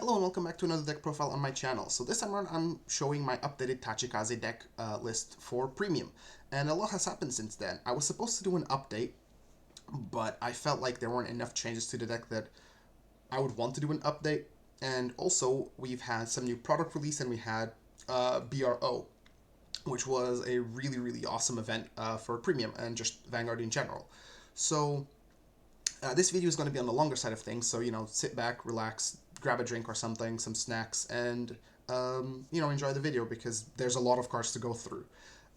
Hello and welcome back to another deck profile on my channel. So this time around I'm showing my updated Tachikaze deck list for Premium. And a lot has happened since then. I was supposed to do an update, but I felt like there weren't enough changes to the deck that I would want to do an update. And also we've had some new product release and we had BRO, which was a really awesome event for Premium and just Vanguard in general. So this video is going to be on the longer side of things, so, sit back, relax, grab a drink or something, some snacks, and, enjoy the video because there's a lot of cards to go through.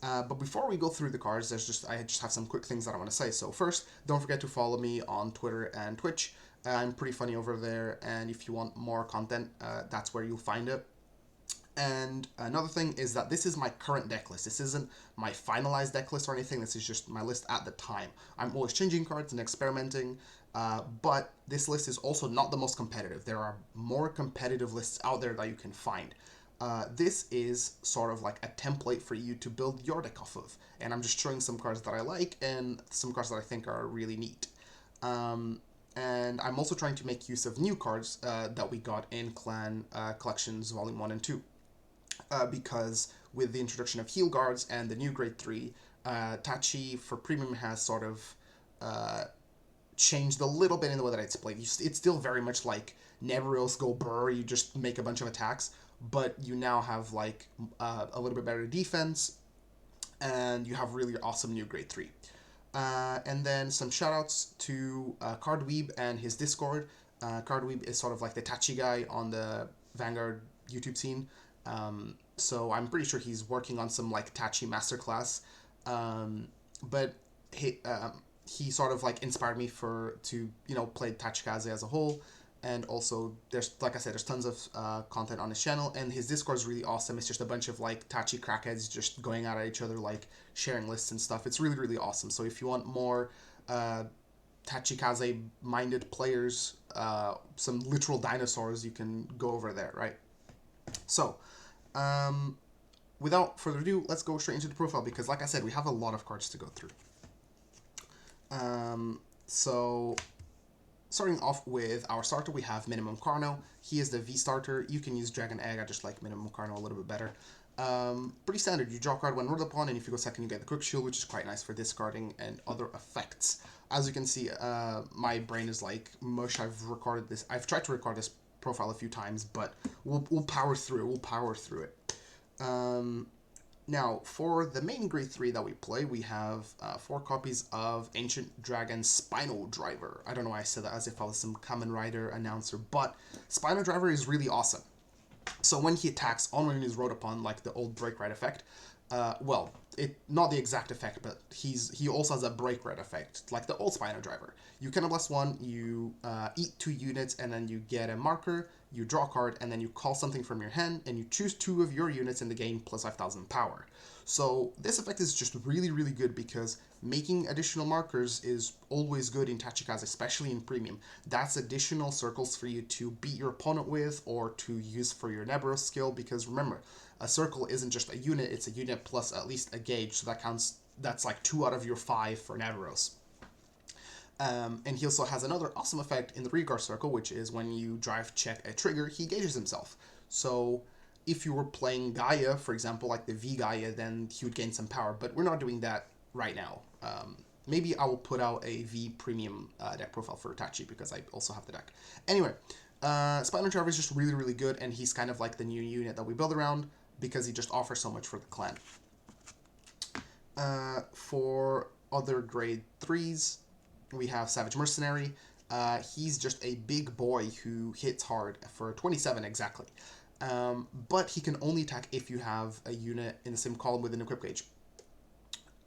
But before we go through the cards, I just have some quick things that I want to say. So first, don't forget to follow me on Twitter and Twitch. I'm pretty funny over there, and if you want more content, that's where you'll find it. And another thing is that this is my current deck list. This isn't my finalized deck list or anything. This is just my list at the time. I'm always changing cards and experimenting, but this list is also not the most competitive. There are more competitive lists out there that you can find. This is sort of like a template for you to build your deck off of. And I'm just showing some cards that I like and some cards that I think are really neat. And I'm also trying to make use of new cards that we got in Clan Collections Volume 1 and 2. Because with the introduction of heal guards and the new grade 3, Tachi for Premium has sort of changed a little bit in the way that it's played. It's still very much like Nebroska go burr, you just make a bunch of attacks, but you now have like a little bit better defense, and you have really awesome new grade 3. And then some shoutouts to Cardweeb and his Discord. Cardweeb is sort of like the Tachi guy on the Vanguard YouTube scene. So I'm pretty sure he's working on some like Tachi masterclass. But he sort of like inspired me to play Tachikaze as a whole. And also there's, like I said, there's tons of content on his channel, and his Discord is really awesome. It's just a bunch of like Tachi crackheads just going at each other, like sharing lists and stuff. It's really awesome. So if you want more Tachikaze minded players, some literal dinosaurs, you can go over there, right? So without further ado, let's go straight into the profile because, like I said, we have a lot of cards to go through. So starting off with our starter, we have Minimum Carno. He is the V starter. You can use Dragon Egg. I just like Minimum Carno a little bit better. Pretty standard. You draw a card when ruled upon, and if you go second, you get the Quick Shield, which is quite nice for discarding and other effects. As you can see, my brain is like mush. I've tried to record this profile a few times, but we'll power through it. We'll power through it. Now, for the main grade 3 that we play, we have 4 copies of Ancient Dragon Spinal Driver. I don't know why I said that as if I was some Kamen Rider announcer, but Spinal Driver is really awesome. So when he attacks on when he's rode upon, like the old Break Ride effect, not the exact effect, but he also has a Break Ride effect, like the old Spinal Driver. You can bless 1, you eat 2 units, and then you get a marker, you draw a card, and then you call something from your hand, and you choose 2 of your units in the game plus 5,000 power. So this effect is just really good because making additional markers is always good in Tachikaze, especially in Premium. That's additional circles for you to beat your opponent with or to use for your Nebroska skill, because remember, a circle isn't just a unit, it's a unit plus at least a gauge, so that counts. That's like 2 out of your 5 for Nebroska. And he also has another awesome effect in the Regard Circle, which is when you drive check a trigger, he gauges himself. So if you were playing Gaia, for example, like the V Gaia, then he would gain some power, but we're not doing that right now. Maybe I will put out a V Premium deck profile for Tachi because I also have the deck. Anyway, Spinal Driver is just really good, and he's kind of like the new unit that we build around because he just offers so much for the clan. For other grade 3s, we have Savage Mercenary. He's just a big boy who hits hard for 27 exactly. But he can only attack if you have a unit in the same column with an equip gauge.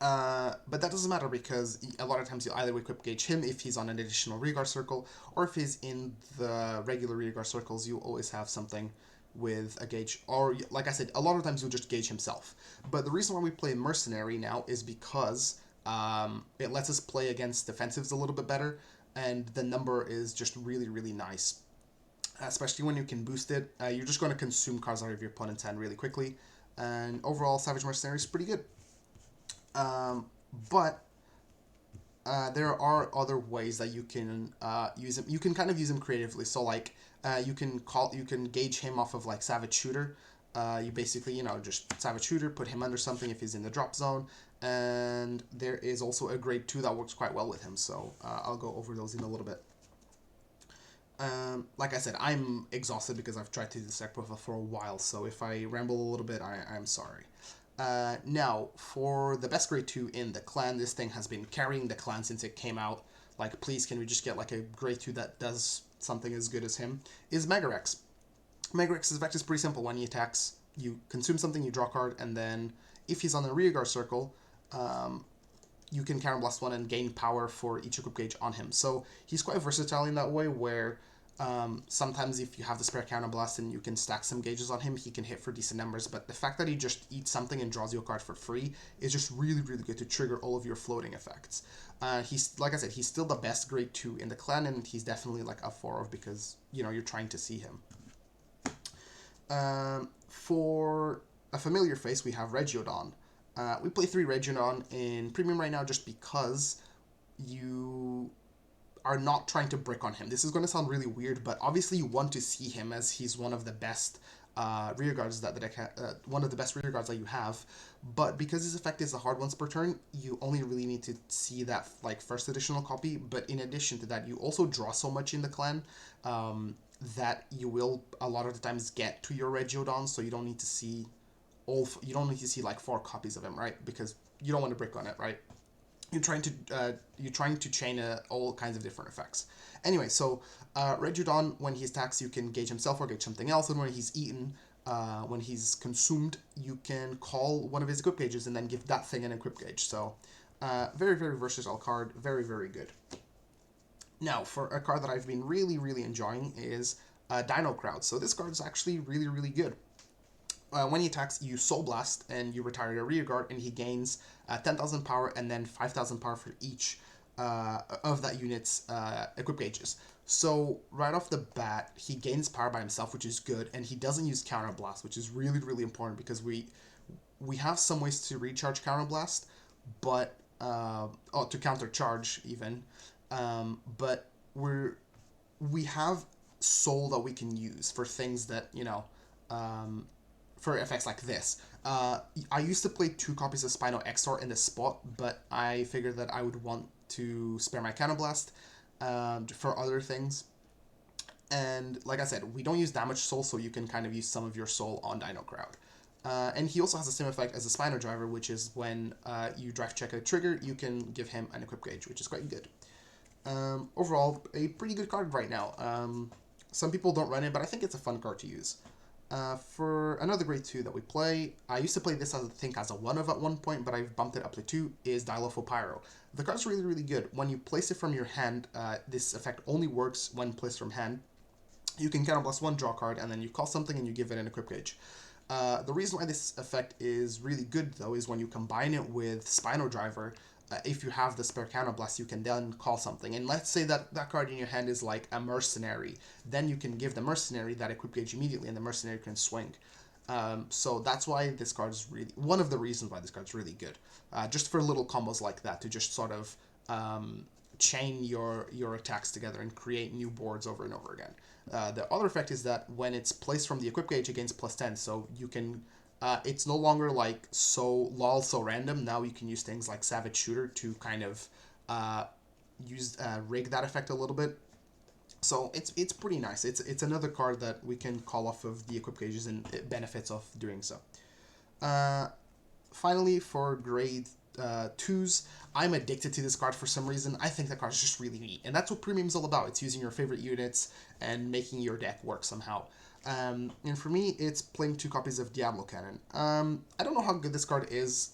But that doesn't matter because a lot of times you'll either equip gauge him if he's on an additional Regard Circle, or if he's in the regular Regard Circles, you always have something with a gauge. Or, like I said, a lot of times you'll just gauge himself. But the reason why we play Mercenary now is because it lets us play against defensives a little bit better, and the number is just really nice. Especially when you can boost it, you're just going to consume cards out of your opponent's hand really quickly, and overall Savage Mercenary is pretty good. But there are other ways that you can use him. You can kind of use him creatively. So like You can gauge him off of like Savage Shooter. You basically, just Savage Shooter, put him under something if he's in the drop zone. And there is also a grade 2 that works quite well with him, so I'll go over those in a little bit. Like I said, I'm exhausted because I've tried to do this deck profile for a while, so if I ramble a little bit, I'm sorry. Now, for the best grade 2 in the clan, this thing has been carrying the clan since it came out. Like, please, can we just get like a grade 2 that does something as good as him? Is Megrex. Megrex's effect is pretty simple. When he attacks, you consume something, you draw a card, and then if he's on the rearguard circle, you can counterblast one and gain power for each equip gauge on him. So he's quite versatile in that way, where sometimes if you have the spare counterblast and you can stack some gauges on him, he can hit for decent numbers. But the fact that he just eats something and draws you a card for free is just really, really good to trigger all of your floating effects. He's, like I said, he's still the best grade 2 in the clan, and he's definitely like a 4 of because, you're trying to see him. For a familiar face, we have Reggio Don. We play 3 Reggio Don in Premium right now just because you are not trying to brick on him. This is going to sound really weird, but obviously you want to see him as he's one of the best rear guards that the deck one of the best rear guards that you have. But because his effect is a hard once per turn, you only really need to see that like first additional copy. But in addition to that, you also draw so much in the clan that you will a lot of the times get to your Reggio Don, so you don't need to see like 4 copies of him, right? Because you don't want to brick on it, right? You're trying to chain all kinds of different effects. Anyway, so Reggio Don, when he attacks, you can gauge himself or gauge something else, and when he's eaten, when he's consumed, you can call one of his equip gauges and then give that thing an equip gauge. So very, very versatile card, very, very good. Now, for a card that I've been really, really enjoying is Dino Crowd. So this card is actually really, really good. When he attacks, you Soul Blast and you retire your rear guard, and he gains 10,000 power and then 5,000 power for each of that unit's equip gauges. So right off the bat, he gains power by himself, which is good, and he doesn't use Counter Blast, which is really, really important because we have some ways to recharge Counter Blast, but to counter charge even, but we have Soul that we can use for things that for effects like this. I used to play 2 copies of Spino XOR in this spot, but I figured that I would want to spare my Counterblast for other things. And like I said, we don't use damage soul, so you can kind of use some of your soul on Dino Crowd. And he also has the same effect as a Spino driver, which is when you drive check a trigger, you can give him an equip gauge, which is quite good. Overall, a pretty good card right now. Some people don't run it, but I think it's a fun card to use. For another grade 2 that we play, I used to play this as a 1 of at one point, but I've bumped it up to 2, is Dilopho Pyro. The card's really, really good. When you place it from your hand, this effect only works when placed from hand. You can counterblast 1, draw a card, and then you call something and you give it an equip gauge. The reason why this effect is really good, though, is when you combine it with Spino Driver. If you have the spare counterblast, you can then call something. And let's say that card in your hand is like a mercenary. Then you can give the mercenary that equip gauge immediately, and the mercenary can swing. So that's why this card is really... one of the reasons why this card is really good. Just for little combos like that, to just sort of chain your attacks together and create new boards over and over again. The other effect is that when it's placed from the equip gauge, it gains +10, so you can... it's no longer like so random. Now you can use things like Savage Shooter to kind of rig that effect a little bit. So it's pretty nice. It's another card that we can call off of the equip gauges, and it benefits of doing so. Finally, for grade 2s, I'm addicted to this card for some reason. I think the card is just really neat, and that's what Premium's all about. It's using your favorite units and making your deck work somehow. And for me, it's playing 2 copies of Diablo Cannon. I don't know how good this card is,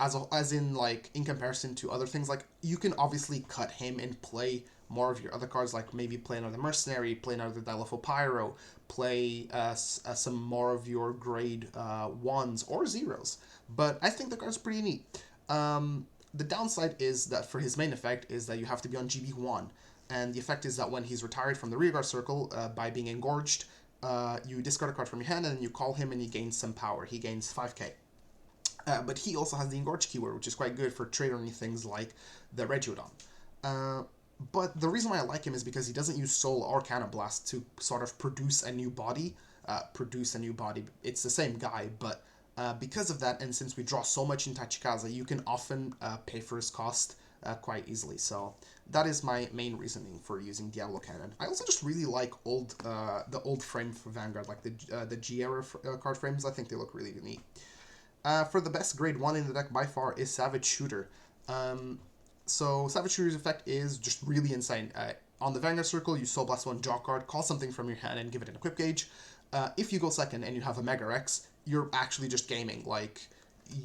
as in, like, in comparison to other things. Like, you can obviously cut him and play more of your other cards, like maybe play another Mercenary, play another Dilopho Pyro, play some more of your grade 1s or 0s. But I think the card's pretty neat. The downside is that for his main effect is that you have to be on GB1. And the effect is that when he's retired from the rearguard circle by being engorged, you discard a card from your hand and then you call him and he gains some power. He gains 5k. But he also has the engorge keyword, which is quite good for triggering things like the Reggio Don. But the reason why I like him is because he doesn't use Soul or Counterblast to sort of produce a new body. It's the same guy, but because of that, and since we draw so much in Tachikaze, you can often pay for his cost quite easily. So that is my main reasoning for using Diablo Cannon. I also just really like the old frame for Vanguard, like the G-era card frames. I think they look really neat. For the best grade 1 in the deck by far is Savage Shooter. So Savage Shooter's effect is just really insane. On the Vanguard Circle, you Soul Blast 1 draw card, call something from your hand, and give it an equip gauge. If you go second and you have a Megrex, you're actually just gaming. Like,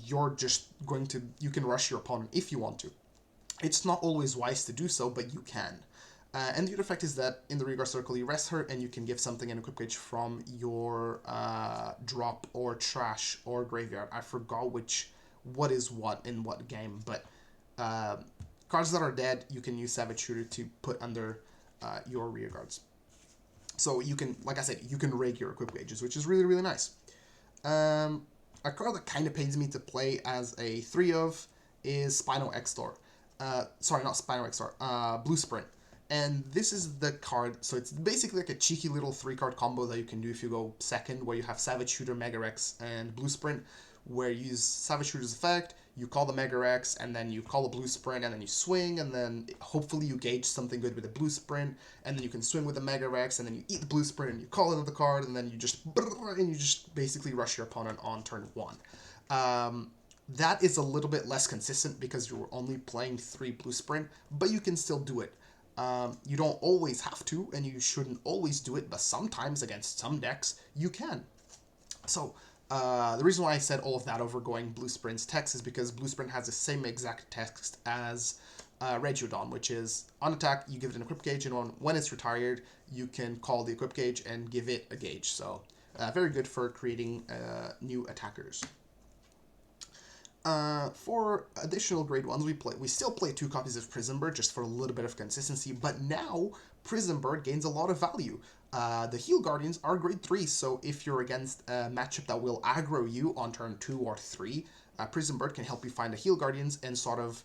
you're just going to... You can rush your opponent if you want to. It's not always wise to do so, but you can. And the other effect is that in the Reggio Circle, you rest her, and you can give something an equip gauge from your drop or trash or graveyard. I forgot what is what in what game, but cards that are dead, you can use Savage Shooter to put under your rear guards. So you can, like I said, you can rig your equip gauges, which is really, really nice. A card that kind of pains me to play as a 3 of is Spino X-Star. Sorry, not Spino X-Star, Blue Sprint. And this is the card, so it's basically like a cheeky little 3-card combo that you can do if you go second, where you have Savage Shooter, Megrex, and Blue Sprint, where you use Savage Shooter's effect, you call the Megrex, and then you call a Blue Sprint, and then you swing, and then hopefully you gauge something good with a Blue Sprint, and then you can swing with the Megrex, and then you eat the Blue Sprint, and you call another card, and then you just basically rush your opponent on turn 1. That is a little bit less consistent because you're only playing 3 Blue Sprint, but you can still do it. You don't always have to, and you shouldn't always do it, but sometimes against some decks, you can. So, the reason why I said all of that over going Blue Sprint's text is because Blue Sprint has the same exact text as Reggio Don, which is, on attack, you give it an equip gauge, and when it's retired, you can call the equip gauge and give it a gauge. So, very good for creating new attackers. For additional grade 1s, we still play 2 copies of Prison Bird just for a little bit of consistency, but now Prison Bird gains a lot of value. The Heal Guardians are grade 3, so if you're against a matchup that will aggro you on turn 2 or 3, Prison Bird can help you find the Heal Guardians and sort of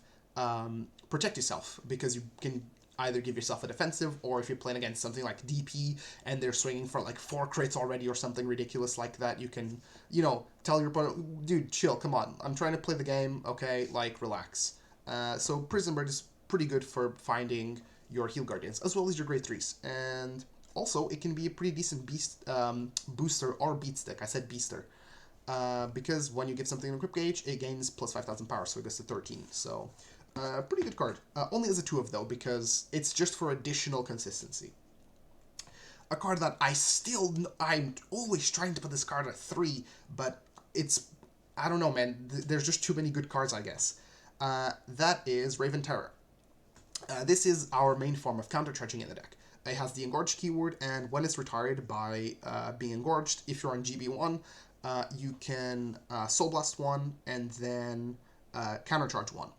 protect yourself, because you can either give yourself a defensive, or if you're playing against something like DP and they're swinging for like 4 crits already or something ridiculous like that, you can, tell your opponent, dude, chill, come on, I'm trying to play the game, okay, like, relax. So Prison Bird is pretty good for finding your Heal Guardians, as well as your grade 3s, and also it can be a pretty decent booster or beat stick. I said beaster. Because when you give something an equip gauge, it gains plus 5,000 power, so it goes to 13, so... pretty good card. Only as a 2 of, though, because it's just for additional consistency. A card that I'm always trying to put this card at 3, but I don't know, man, there's just too many good cards, I guess. That is Raven Terror. This is our main form of counter-charging in the deck. It has the Engorged keyword, and when it's retired by being engorged, if you're on GB1, you can Soul Blast 1, and then counter-charge 1.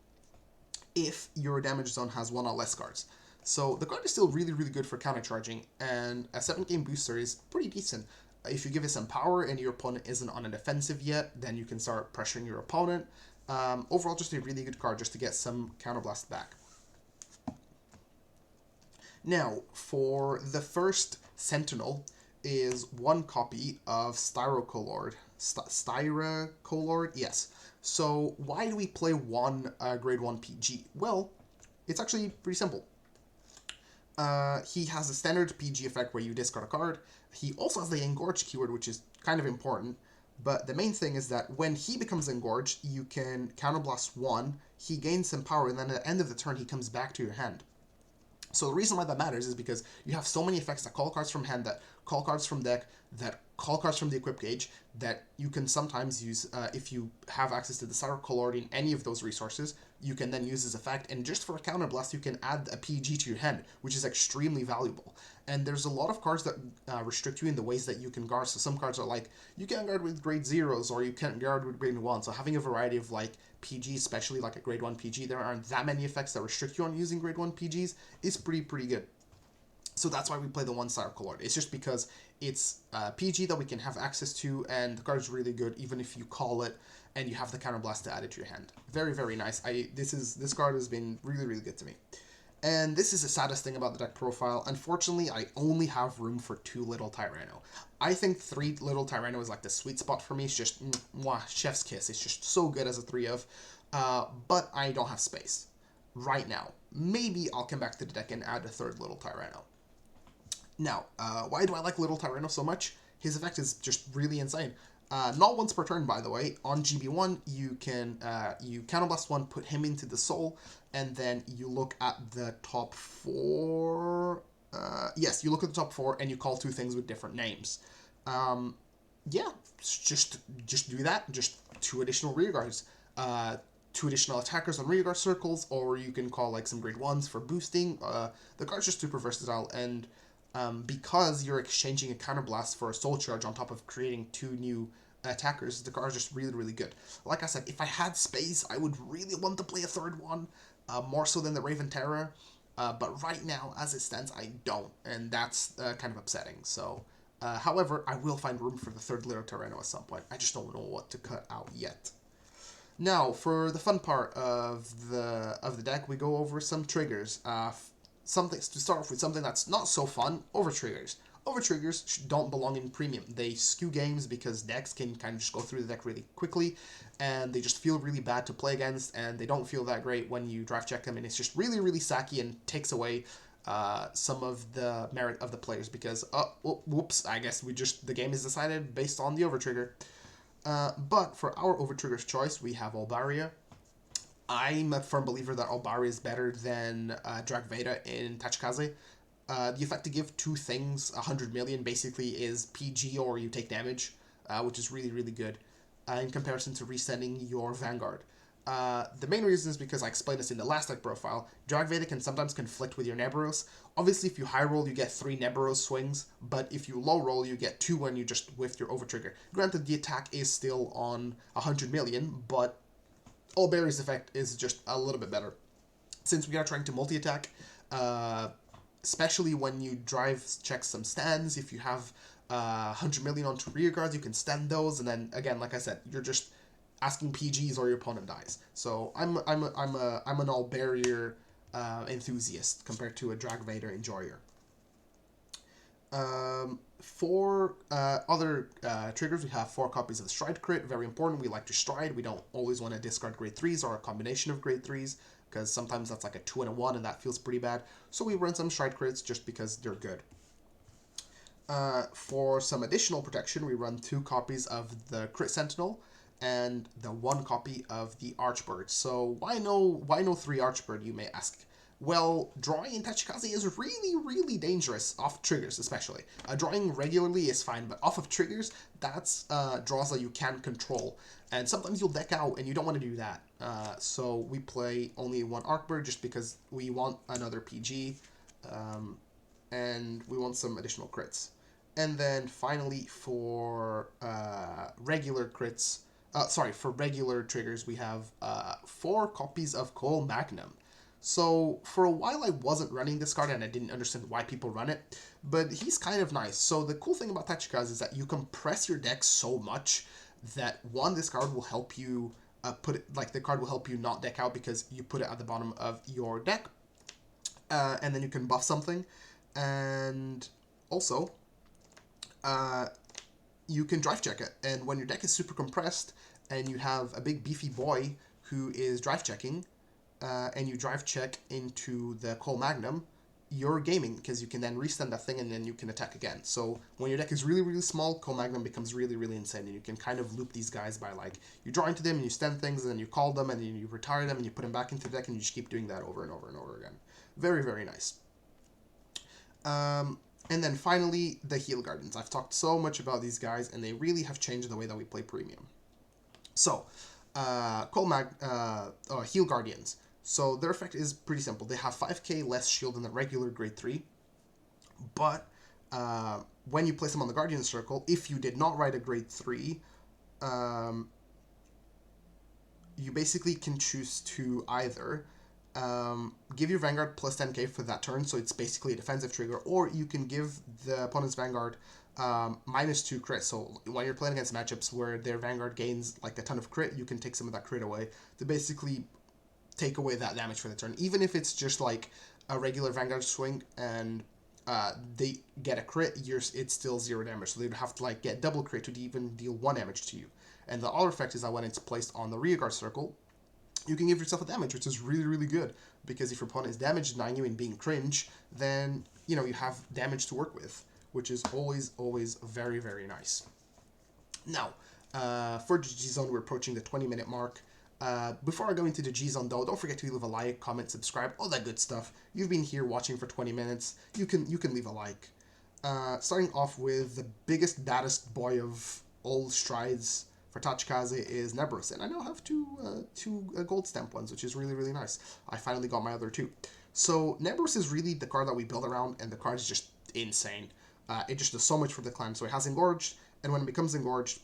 If your damage zone has 1 or less cards. So the card is still really, really good for countercharging, and a 7-game booster is pretty decent. If you give it some power and your opponent isn't on a defensive yet, then you can start pressuring your opponent. Overall, just a really good card just to get some counterblast back. Now, for the first Sentinel is 1 copy of Styrocolord. Styrocolord? Yes. So why do we play 1 grade 1 PG? Well, it's actually pretty simple. He has a standard PG effect where you discard a card. He also has the Engorge keyword, which is kind of important. But the main thing is that when he becomes engorged, you can counterblast 1, he gains some power, and then at the end of the turn, he comes back to your hand. So the reason why that matters is because you have so many effects that call cards from hand, that call cards from deck, that call cards from the equip gauge, that you can sometimes use if you have access to the Styrocolord in any of those resources. You can then use this effect, and just for a counterblast, you can add a PG to your hand, which is extremely valuable. And there's a lot of cards that restrict you in the ways that you can guard. So some cards are like, you can't guard with grade 0s, or you can't guard with grade 1. So having a variety of like PG, especially like a grade 1 PG, there aren't that many effects that restrict you on using grade 1 PGs, is pretty good. So that's why we play the 1 Styrocolord. It's just because it's PG that we can have access to, and the card is really good even if you call it and you have the counterblast to add it to your hand. Very, very nice. This card has been really, really good to me. And this is the saddest thing about the deck profile. Unfortunately, I only have room for 2 little Tyranno. I think 3 little Tyranno is like the sweet spot for me. It's just, mwah, chef's kiss. It's just so good as a 3 of. But I don't have space right now. Maybe I'll come back to the deck and add a 3rd little Tyranno. Now, why do I like little Tyranno so much? His effect is just really insane. Not once per turn, by the way. On GB1, you can you Counterblast 1, put him into the soul, and then you look at the top 4. Yes, you look at the top 4, and you call 2 things with different names. Yeah, just do that. Just 2 additional rearguards. 2 additional attackers on rearguard circles, or you can call like some grade 1s for boosting. The card's just super versatile, and because you're exchanging a counterblast for a soul charge on top of creating 2 new attackers, the card's just really, really good. Like I said, if I had space, I would really want to play a 3rd one, more so than the Raven Terror. But right now, as it stands, I don't, and that's kind of upsetting. So, however, I will find room for the 3rd Little Tyranno at some point. I just don't know what to cut out yet. Now, for the fun part of the deck, we go over some triggers. Something to start off with, something that's not so fun: Overtriggers. Overtriggers don't belong in Premium. They skew games because decks can kind of just go through the deck really quickly, and they just feel really bad to play against, and they don't feel that great when you draft check them, and it's just really, really sacky and takes away some of the merit of the players because, whoops, I guess the game is decided based on the Overtrigger. But for our Overtrigger's choice, we have Albaria. I'm a firm believer that Albaria is better than Drag Veda in Tachikaze. The effect to give 2 things 100 million basically is PG or you take damage, which is really, really good in comparison to resending your Vanguard. The main reason is because I explained this in the last deck profile. Drag Veda can sometimes conflict with your Nebros. Obviously, if you high roll, you get 3 Nebros swings, but if you low roll, you get 2 when you just whiff your Overtrigger. Granted, the attack is still on 100 million, but Albaria's effect is just a little bit better. Since we are trying to multi-attack, especially when you drive check some stands, if you have 100 million onto rear guards, you can stand those, and then again, like I said, you're just asking PGs or your opponent dies. So I'm an Albaria enthusiast compared to a Drag Vader enjoyer. For other triggers, we have 4 copies of the Stride crit. Very important. We like to stride. We don't always want to discard grade 3s or a combination of grade 3s because sometimes that's like a 2 and a 1 and that feels pretty bad. So we run some Stride crits just because they're good. For some additional protection, we run 2 copies of the Crit Sentinel and the 1 copy of the Archbird. So why no 3 Archbird, you may ask? Well, drawing in Tachikaze is really, really dangerous, off triggers especially. Drawing regularly is fine, but off of triggers, that's draws that you can't control. And sometimes you'll deck out, and you don't want to do that. So we play only 1 Archbird just because we want another PG, and we want some additional crits. And then finally, for regular crits, for regular triggers, we have 4 copies of Cole Magnum. So for a while I wasn't running this card and I didn't understand why people run it, but he's kind of nice. So the cool thing about Tachikaze is that you compress your deck so much that this card will help you the card will help you not deck out because you put it at the bottom of your deck, and then you can buff something, and also you can drive check it. And when your deck is super compressed and you have a big beefy boy who is drive checking, and you drive check into the Cole Magnum, you're gaming because you can then resend that thing and then you can attack again. So when your deck is really, really small, Cole Magnum becomes really, really insane, and you can kind of loop these guys by you draw into them and you stand things and then you call them and then you retire them and you put them back into the deck and you just keep doing that over and over and over again. Very, very nice. And then finally, the Heal Guardians. I've talked so much about these guys and they really have changed the way that we play Premium. So, Heal Guardians. So their effect is pretty simple. They have 5k less shield than the regular grade 3, but when you place them on the Guardian Circle, if you did not write a grade 3, you basically can choose to either give your Vanguard plus 10k for that turn, so it's basically a defensive trigger, or you can give the opponent's Vanguard -2 crit. So when you're playing against matchups where their Vanguard gains a ton of crit, you can take some of that crit away to basically take away that damage for the turn, even if it's just a regular Vanguard swing and they get a crit, it's still 0 damage. So they'd have to like get double crit to even deal 1 damage to you. And the other effect is that when it's placed on the rearguard circle, you can give yourself a damage, which is really, really good. Because if your opponent is damage denying you and being cringe, then, you know, you have damage to work with, which is always, always very, very nice. Now, for the Gzone, we're approaching the 20-minute mark. Before I go into the Gzone, though, don't forget to leave a like, comment, subscribe, all that good stuff. You've been here watching for 20 minutes. You can leave a like. Starting off with the biggest, baddest boy of all strides for Tachikaze is Nebroska, and I now have two gold stamp ones, which is really, really nice. I finally got my other 2. So Nebroska is really the card that we build around, and the card is just insane. It just does so much for the clan. So it has Engorged, and when it becomes Engorged,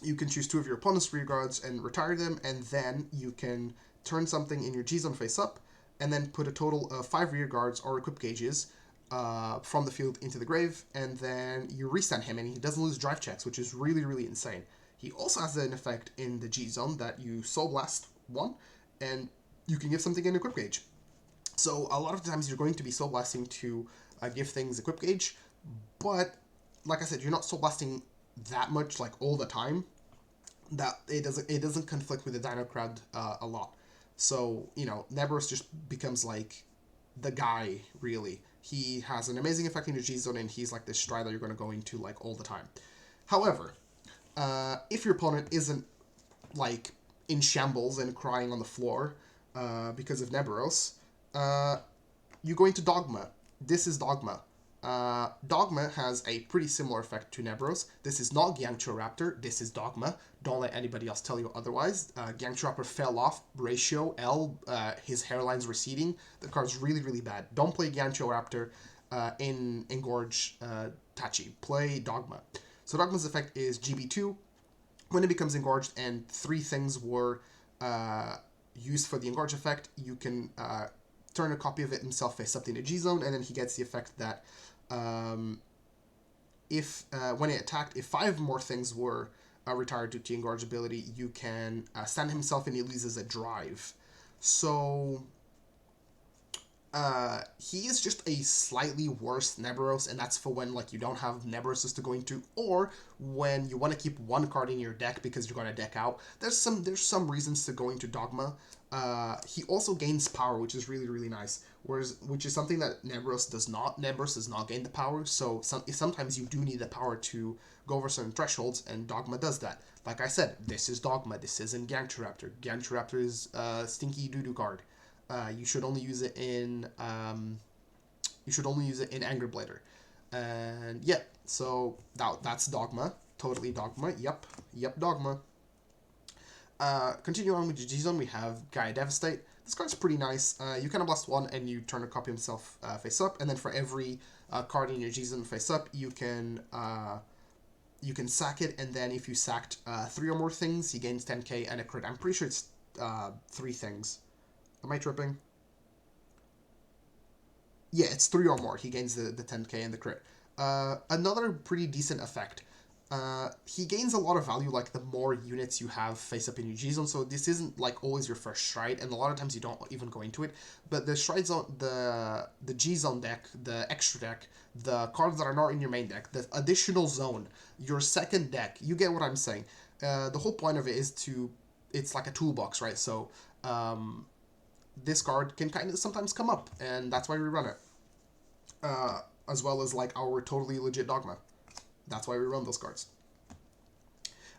you can choose 2 of your opponent's rear guards and retire them, and then you can turn something in your Gzone face up, and then put a total of 5 rear guards or equip gauges from the field into the grave, and then you restand him, and he doesn't lose drive checks, which is really, really insane. He also has an effect in the Gzone that you Soul Blast 1, and you can give something an equip gauge. So a lot of times you're going to be Soul Blasting to give things equip gauge, but like I said, you're not Soul Blasting that much, like all the time, that it doesn't conflict with the Dino Crowd a lot. So, you know, Nebroska just becomes like the guy, really. He has an amazing effect in your Gzone, and he's like this stride that you're going to go into like all the time. However, if your opponent isn't like in shambles and crying on the floor because of Nebroska, you go into Dogma. This is Dogma. Dogma has a pretty similar effect to Nebroska. This is not Raptor. This is Dogma. Don't let anybody else tell you otherwise. Raptor fell off. Ratio L. His hairline's receding. The card's really, really bad. Don't play Raptor in Engorge Tachi. Play Dogma. So Dogma's effect is GB2. When it becomes engorged and 3 things were used for the engorge effect, you can turn a copy of it himself face up in a Gzone, and then he gets the effect that if when it attacked, if 5 more things were retired due to engorge ability, you can stand himself and he loses a drive. So he is just a slightly worse Nebroska, and that's for when like you don't have Nebroskas to go into, or when you want to keep 1 card in your deck because you're going to deck out. There's some reasons to go into Dogma. He also gains power, which is really, really nice. Which is something that Nebroska does not. Nebroska does not gain the power, so sometimes you do need the power to go over certain thresholds, and Dogma does that. Like I said, this is Dogma. This isn't Raptor. Raptor is a stinky doo-doo card. You should only use it in Anger Blader. And yeah, so that's Dogma. Totally Dogma. Yep, Dogma. Continue on with the Gzone, we have Gaia Devastate. This card's pretty nice. You kind of blast 1 and you turn a copy of himself face up, and then for every card in your Gzone face up, you can sack it, and then if you sacked 3 or more things, he gains 10k and a crit. I'm pretty sure it's 3 things. Am I tripping? Yeah, it's 3 or more. He gains the 10k and the crit. Another pretty decent effect. He gains a lot of value, like the more units you have face up in your Gzone, so this isn't like always your first stride, and a lot of times you don't even go into it, but the stride zone, the Gzone deck, the extra deck, the cards that are not in your main deck, the additional zone, your second deck, you get what I'm saying. The whole point of it is it's like a toolbox, right? So, this card can kind of sometimes come up, and that's why we run it. As well as like our totally legit Dogma. That's why we run those cards.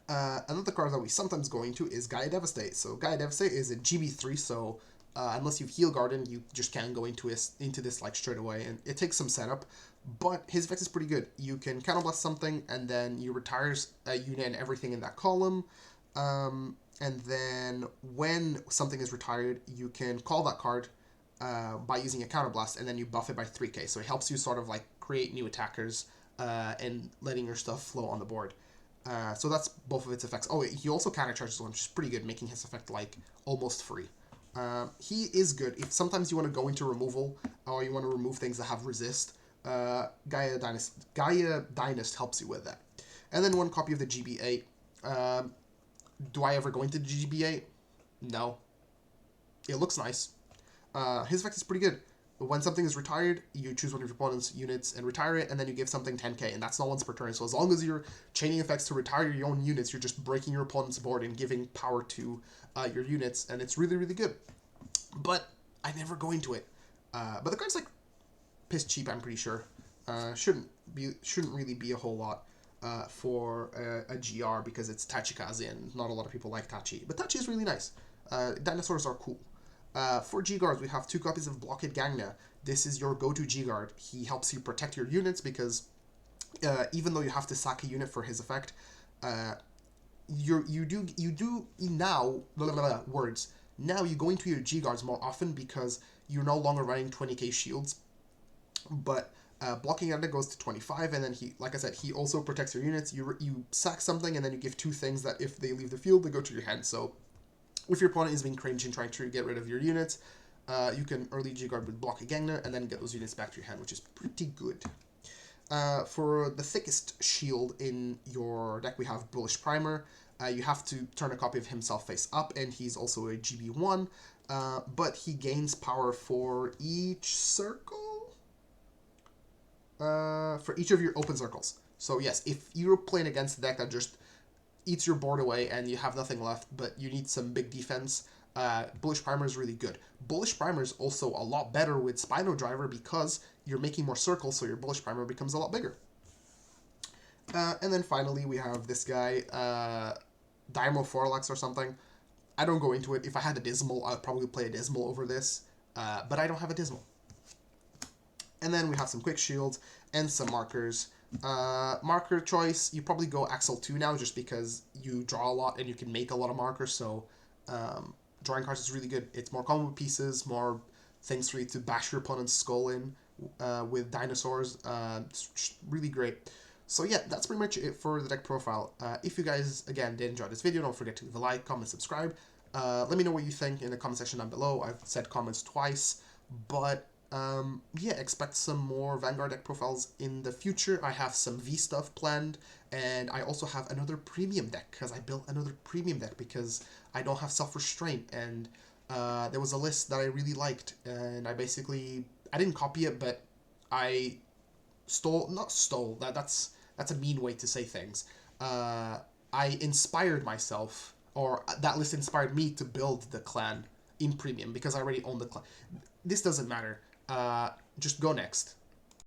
Another card that we sometimes go into is Gaia Devastate. So Gaia Devastate is a GB3, so unless you Heal Garden, you just can't go into this like straight away, and it takes some setup, but his effect is pretty good. You can Counter Blast something, and then you retires a unit and everything in that column, and then when something is retired, you can call that card by using a Counter Blast, and then you buff it by 3k, so it helps you sort of like create new attackers and letting your stuff flow on the board. So that's both of its effects. Oh, he also countercharges one, which is pretty good, making his effect like almost free. He is good. If sometimes you want to go into removal, or you want to remove things that have resist, Gaia Dynast helps you with that. And then 1 copy of the GB8. Do I ever go into the GB8? No. It looks nice. His effect is pretty good. when something is retired, you choose one of your opponent's units and retire it, and then you give something 10k, and that's not once per turn. So as long as you're chaining effects to retire your own units, you're just breaking your opponent's board and giving power to your units, and it's really, really good. But I never go into it. But the card's like piss cheap, I'm pretty sure. Shouldn't really be a whole lot for a GR because it's Tachikaze and not a lot of people like Tachi. But Tachi is really nice. Dinosaurs are cool. For G-Guards, we have 2 copies of Blockade Gangna. This is your go-to G-Guard. He helps you protect your units because even though you have to sack a unit for his effect, you do now, words. Now you go into your G-Guards more often because you're no longer running 20k shields. But blocking Gangna goes to 25, and then he, like I said, he also protects your units. You sack something, and then you give 2 things that if they leave the field, they go to your hand. So if your opponent is being cringe and trying to get rid of your units, you can early G-Guard with Blockade Gangna and then get those units back to your hand, which is pretty good. For the thickest shield in your deck, we have Bullish Primer. You have to turn a copy of himself face up, and he's also a GB1, but he gains power for each circle? For each of your open circles. So yes, if you're playing against a deck that just eats your board away and you have nothing left, but you need some big defense, Bullish Primer is really good. Bullish Primer is also a lot better with Spino Driver because you're making more circles, so your Bullish Primer becomes a lot bigger. And then finally, we have this guy, Daimo Forlax or something. I don't go into it. If I had a Dismal, I'd probably play a Dismal over this, but I don't have a Dismal. And then we have some quick shields and some markers. Marker choice, you probably go Axel 2 now just because you draw a lot and you can make a lot of markers, so drawing cards is really good. It's more combo pieces, more things for you to bash your opponent's skull in with dinosaurs. It's really great. So yeah, that's pretty much it for the deck profile. If you guys, again, did enjoy this video, don't forget to leave a like, comment, subscribe. Let me know what you think in the comment section down below. I've said comments twice, but yeah, expect some more Vanguard deck profiles in the future. I have some V stuff planned, and I also have another premium deck, because I built another premium deck because I don't have self-restraint, and there was a list that I really liked, and I didn't copy it, but I that's a mean way to say things. I inspired myself, or that list inspired me to build the clan in premium because I already own the clan. This doesn't matter. Just go next.